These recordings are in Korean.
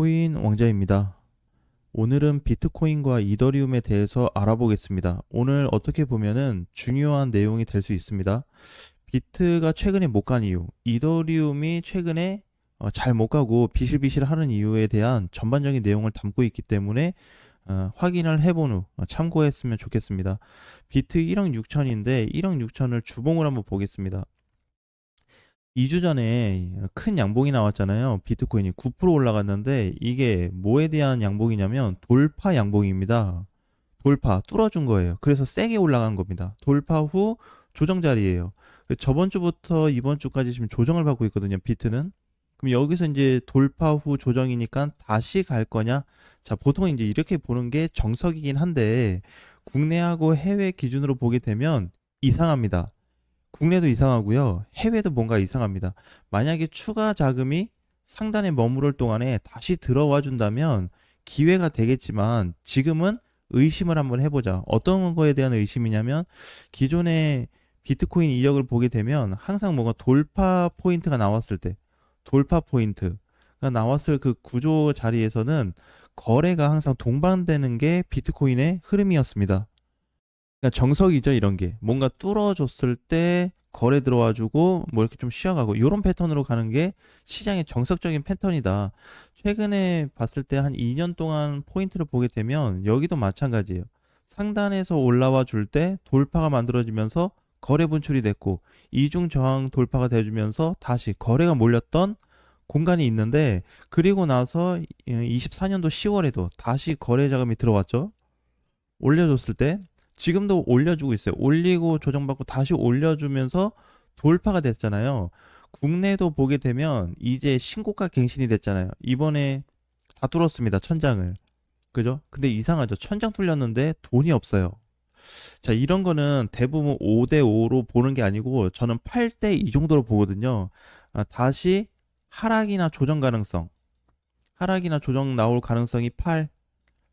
코인 왕자입니다. 오늘은 비트코인과 이더리움에 대해서 알아보겠습니다. 오늘 어떻게 보면은 중요한 내용이 될 수 있습니다. 비트가 최근에 못 간 이유, 이더리움이 최근에 잘 못 가고 비실비실 하는 이유에 대한 전반적인 내용을 담고 있기 때문에 확인을 해본 후 참고했으면 좋겠습니다. 비트 1억 6천인데 1억 6천을 주봉을 한번 보겠습니다. 2주 전에 큰 양봉이 나왔잖아요. 비트코인이 9% 올라갔는데 이게 뭐에 대한 양봉이냐면 돌파 양봉입니다. 돌파, 뚫어준 거예요. 그래서 세게 올라간 겁니다. 돌파 후 조정 자리예요. 저번 주부터 이번 주까지 지금 조정을 받고 있거든요. 비트는. 그럼 여기서 이제 돌파 후 조정이니까 다시 갈 거냐? 자, 보통 이제 이렇게 보는 게 정석이긴 한데 국내하고 해외 기준으로 보게 되면 이상합니다. 국내도 이상하고요. 해외도 뭔가 이상합니다. 만약에 추가 자금이 상단에 머무를 동안에 다시 들어와 준다면 기회가 되겠지만 지금은 의심을 한번 해보자. 어떤 거에 대한 의심이냐면 기존에 비트코인 이력을 보게 되면 항상 뭔가 돌파 포인트가 나왔을 때 돌파 포인트가 나왔을 그 구조 자리에서는 거래가 항상 동반되는 게 비트코인의 흐름이었습니다. 그러니까 정석이죠, 이런 게. 뭔가 뚫어줬을 때 거래 들어와주고 뭐 이렇게 좀 쉬어가고 이런 패턴으로 가는 게 시장의 정석적인 패턴이다. 최근에 봤을 때 한 2년 동안 포인트를 보게 되면 여기도 마찬가지예요. 상단에서 올라와 줄 때 돌파가 만들어지면서 거래 분출이 됐고 이중 저항 돌파가 돼주면서 다시 거래가 몰렸던 공간이 있는데 그리고 나서 24년도 10월에도 다시 거래 자금이 들어왔죠. 올려줬을 때 지금도 올려주고 있어요. 올리고 조정받고 다시 올려주면서 돌파가 됐잖아요. 국내도 보게 되면 이제 신고가 갱신이 됐잖아요. 이번에 다 뚫었습니다. 천장을. 그죠? 근데 이상하죠. 천장 뚫렸는데 돈이 없어요. 자, 이런 거는 대부분 5대5로 보는 게 아니고 저는 8대2 정도로 보거든요. 다시 하락이나 조정 가능성, 하락이나 조정 나올 가능성이 8,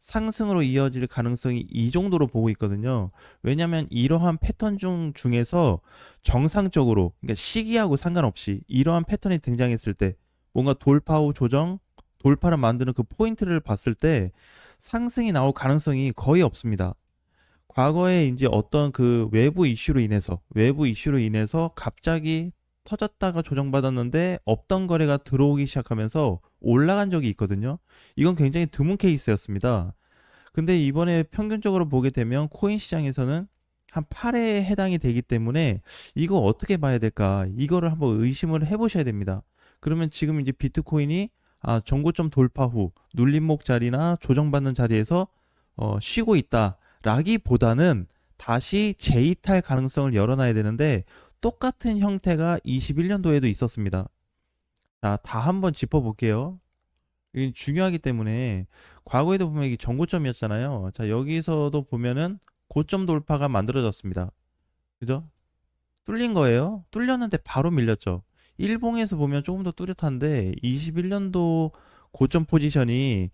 상승으로 이어질 가능성이 이 정도로 보고 있거든요. 왜냐하면 이러한 패턴 중에서 정상적으로, 그러니까 시기하고 상관없이 이러한 패턴이 등장했을 때 뭔가 돌파 후 조정, 돌파를 만드는 그 포인트를 봤을 때 상승이 나올 가능성이 거의 없습니다. 과거에 이제 어떤 그 외부 이슈로 인해서 갑자기 터졌다가 조정받았는데 없던 거래가 들어오기 시작하면서 올라간 적이 있거든요. 이건 굉장히 드문 케이스였습니다. 근데 이번에 평균적으로 보게 되면 코인 시장에서는 한 8회에 해당이 되기 때문에 이거 어떻게 봐야 될까? 이거를 한번 의심을 해보셔야 됩니다. 그러면 지금 이제 비트코인이 정고점 돌파 후 눌림목 자리나 조정받는 자리에서 쉬고 있다라기보다는 다시 재이탈 가능성을 열어놔야 되는데 똑같은 형태가 21년도에도 있었습니다. 자, 다 한번 짚어볼게요. 이게 중요하기 때문에 과거에도 보면 이게 정고점이었잖아요. 자, 여기서도 보면은 고점 돌파가 만들어졌습니다. 그죠? 뚫린 거예요. 뚫렸는데 바로 밀렸죠. 일봉에서 보면 조금 더 뚜렷한데 21년도 고점 포지션이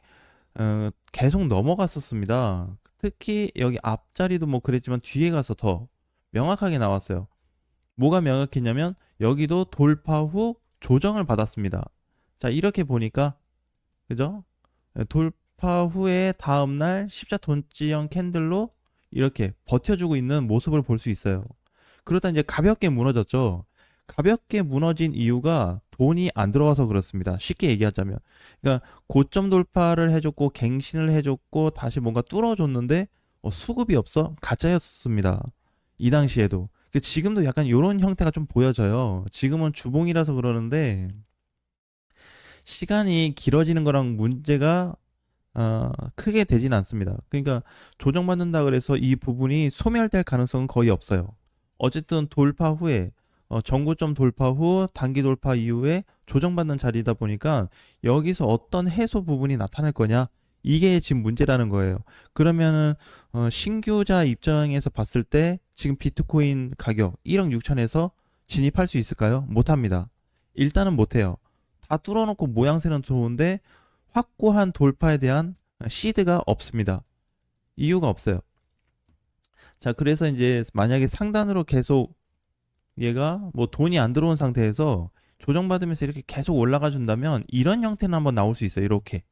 계속 넘어갔었습니다. 특히 여기 앞자리도 뭐 그랬지만 뒤에 가서 더 명확하게 나왔어요. 뭐가 명확했냐면 여기도 돌파 후 조정을 받았습니다. 자, 이렇게 보니까 그죠? 돌파 후에 다음날 십자 돈지형 캔들로 이렇게 버텨주고 있는 모습을 볼 수 있어요. 그러다 이제 가볍게 무너졌죠. 가볍게 무너진 이유가 돈이 안 들어와서 그렇습니다. 쉽게 얘기하자면. 그러니까 고점 돌파를 해줬고 갱신을 해줬고 다시 뭔가 뚫어줬는데 수급이 없어? 가짜였습니다. 이 당시에도. 지금도 약간 이런 형태가 좀 보여져요. 지금은 주봉이라서 그러는데 시간이 길어지는 거랑 문제가 크게 되진 않습니다. 그러니까 조정받는다 그래서 이 부분이 소멸될 가능성은 거의 없어요. 어쨌든 돌파 후에 정고점 돌파 후 단기 돌파 이후에 조정받는 자리다 보니까 여기서 어떤 해소 부분이 나타날 거냐 이게 지금 문제라는 거예요. 그러면은 신규자 입장에서 봤을 때 지금 비트코인 가격 1억 6천에서 진입할 수 있을까요? 못합니다. 일단은 못해요. 다 뚫어놓고 모양새는 좋은데 확고한 돌파에 대한 시드가 없습니다. 이유가 없어요. 자, 그래서 이제 만약에 상단으로 계속 얘가 뭐 돈이 안 들어온 상태에서 조정받으면서 이렇게 계속 올라가 준다면 이런 형태는 한번 나올 수 있어요. 이렇게.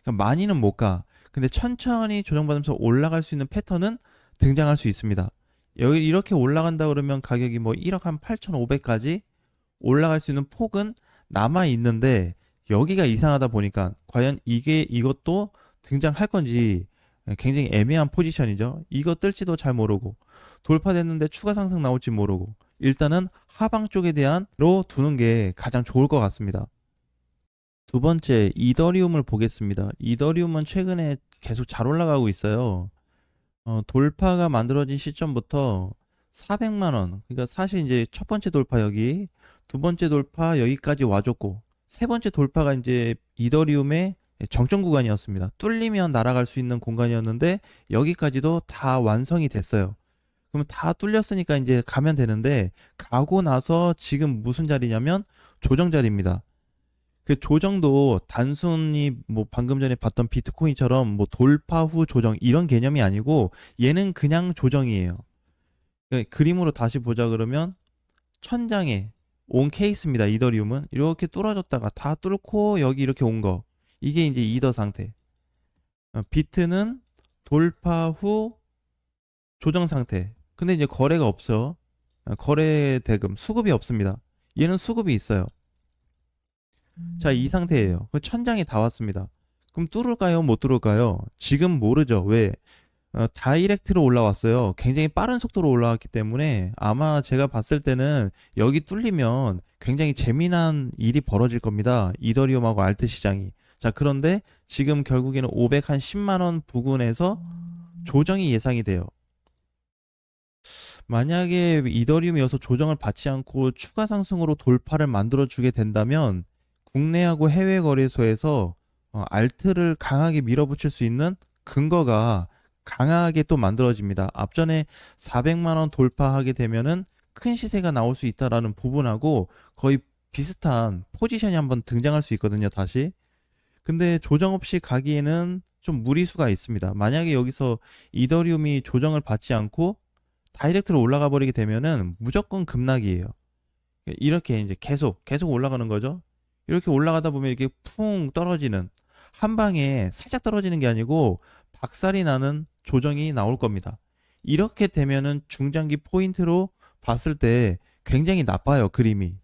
그러니까 많이는 못 가. 근데 천천히 조정받으면서 올라갈 수 있는 패턴은 등장할 수 있습니다. 여기 이렇게 올라간다 그러면 가격이 뭐 1억 한 8,500까지 올라갈 수 있는 폭은 남아 있는데 여기가 이상하다 보니까 과연 이것도 등장할 건지 굉장히 애매한 포지션이죠. 이거 뜰지도 잘 모르고 돌파됐는데 추가 상승 나올지 모르고 일단은 하방 쪽에 대한로 두는 게 가장 좋을 것 같습니다. 두 번째, 이더리움을 보겠습니다. 이더리움은 최근에 계속 잘 올라가고 있어요. 돌파가 만들어진 시점부터 400만 원. 그러니까 사실 이제 첫 번째 돌파 여기, 두 번째 돌파 여기까지 와줬고, 세 번째 돌파가 이제 이더리움의 정점 구간이었습니다. 뚫리면 날아갈 수 있는 공간이었는데 여기까지도 다 완성이 됐어요. 그럼 다 뚫렸으니까 이제 가면 되는데 가고 나서 지금 무슨 자리냐면 조정 자리입니다. 그 조정도 단순히 뭐 방금 전에 봤던 비트코인처럼 뭐 돌파 후 조정 이런 개념이 아니고 얘는 그냥 조정이에요. 그림으로 다시 보자 그러면 천장에 온 케이스입니다. 이더리움은 이렇게 뚫어졌다가 다 뚫고 여기 이렇게 온 거. 이게 이제 이더 상태. 비트는 돌파 후 조정 상태. 근데 이제 거래가 없어. 거래 대금 수급이 없습니다. 얘는 수급이 있어요. 자, 이 상태예요. 그 천장이 다 왔습니다. 그럼 뚫을까요? 못 뚫을까요? 지금 모르죠. 왜? 다이렉트로 올라왔어요. 굉장히 빠른 속도로 올라왔기 때문에 아마 제가 봤을 때는 여기 뚫리면 굉장히 재미난 일이 벌어질 겁니다. 이더리움하고 알트 시장이. 자, 그런데 지금 결국에는 510만 원 부근에서 조정이 예상이 돼요. 만약에 이더리움이어서 조정을 받지 않고 추가 상승으로 돌파를 만들어 주게 된다면 국내하고 해외 거래소에서 알트를 강하게 밀어붙일 수 있는 근거가 강하게 또 만들어집니다. 앞전에 400만 원 돌파하게 되면은 큰 시세가 나올 수 있다라는 부분하고 거의 비슷한 포지션이 한번 등장할 수 있거든요, 다시. 근데 조정 없이 가기에는 좀 무리수가 있습니다. 만약에 여기서 이더리움이 조정을 받지 않고 다이렉트로 올라가 버리게 되면은 무조건 급락이에요. 이렇게 이제 계속 올라가는 거죠. 이렇게 올라가다 보면 이렇게 풍 떨어지는 한 방에 살짝 떨어지는 게 아니고 박살이 나는 조정이 나올 겁니다. 이렇게 되면은 중장기 포인트로 봤을 때 굉장히 나빠요, 그림이.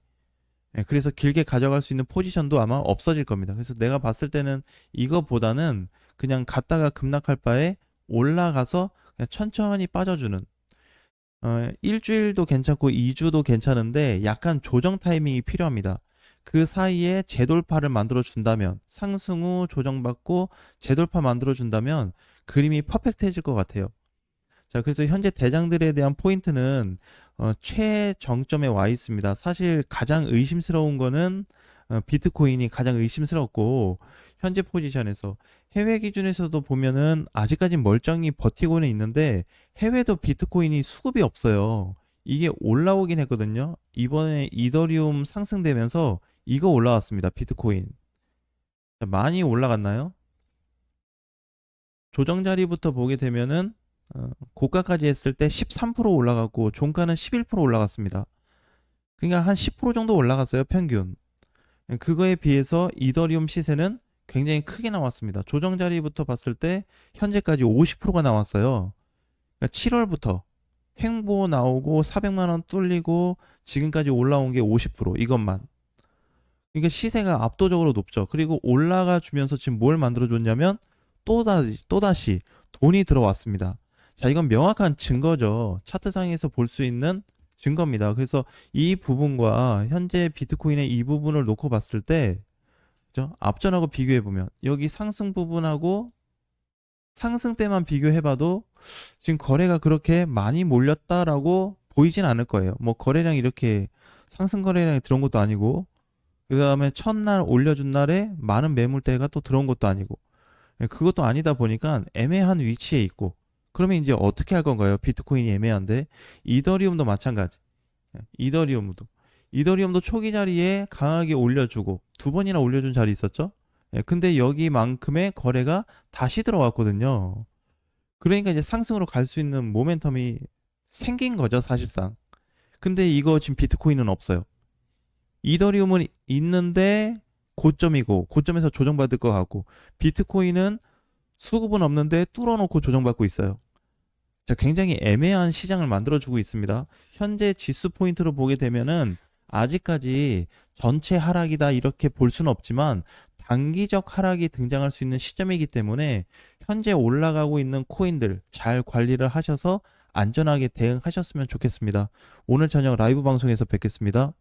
그래서 길게 가져갈 수 있는 포지션도 아마 없어질 겁니다. 그래서 내가 봤을 때는 이거보다는 그냥 갔다가 급락할 바에 올라가서 그냥 천천히 빠져주는 일주일도 괜찮고 2주도 괜찮은데 약간 조정 타이밍이 필요합니다. 그 사이에 재돌파를 만들어 준다면 상승 후 조정받고 재돌파 만들어 준다면 그림이 퍼펙트해질 것 같아요. 자, 그래서 현재 대장들에 대한 포인트는 최정점에 와 있습니다. 사실 가장 의심스러운 거는 비트코인이 가장 의심스럽고 현재 포지션에서 해외 기준에서도 보면은 아직까지 멀쩡히 버티고는 있는데 해외도 비트코인이 수급이 없어요. 이게 올라오긴 했거든요. 이번에 이더리움 상승되면서 이거 올라왔습니다. 비트코인. 자, 많이 올라갔나요? 조정 자리부터 보게 되면은 고가까지 했을 때 13% 올라갔고 종가는 11% 올라갔습니다. 그러니까 한 10% 정도 올라갔어요, 평균. 그거에 비해서 이더리움 시세는 굉장히 크게 나왔습니다. 조정 자리부터 봤을 때 현재까지 50%가 나왔어요. 그러니까 7월부터 횡보 나오고 400만 원 뚫리고 지금까지 올라온 게 50% 이것만. 그러니까 시세가 압도적으로 높죠. 그리고 올라가 주면서 지금 뭘 만들어 줬냐면 또다시 돈이 들어왔습니다. 자, 이건 명확한 증거죠. 차트상에서 볼 수 있는 증거입니다. 그래서 이 부분과 현재 비트코인의 이 부분을 놓고 봤을 때 그죠? 앞전하고 비교해 보면 여기 상승 부분하고 상승 때만 비교해 봐도 지금 거래가 그렇게 많이 몰렸다라고 보이진 않을 거예요. 뭐 거래량이 이렇게 상승 거래량이 들어온 것도 아니고 그다음에 첫날 올려준 날에 많은 매물대가 또 들어온 것도 아니고 그것도 아니다 보니까 애매한 위치에 있고 그러면 이제 어떻게 할 건가요? 비트코인이 애매한데 이더리움도 마찬가지. 이더리움도 초기 자리에 강하게 올려주고 두 번이나 올려준 자리 있었죠? 근데 여기만큼의 거래가 다시 들어왔거든요. 그러니까 이제 상승으로 갈 수 있는 모멘텀이 생긴 거죠, 사실상. 근데 이거 지금 비트코인은 없어요. 이더리움은 있는데 고점이고 고점에서 조정받을 것 같고, 비트코인은 수급은 없는데 뚫어놓고 조정받고 있어요. 자, 굉장히 애매한 시장을 만들어주고 있습니다. 현재 지수 포인트로 보게 되면은 아직까지 전체 하락이다 이렇게 볼 수는 없지만 단기적 하락이 등장할 수 있는 시점이기 때문에 현재 올라가고 있는 코인들 잘 관리를 하셔서 안전하게 대응하셨으면 좋겠습니다. 오늘 저녁 라이브 방송에서 뵙겠습니다.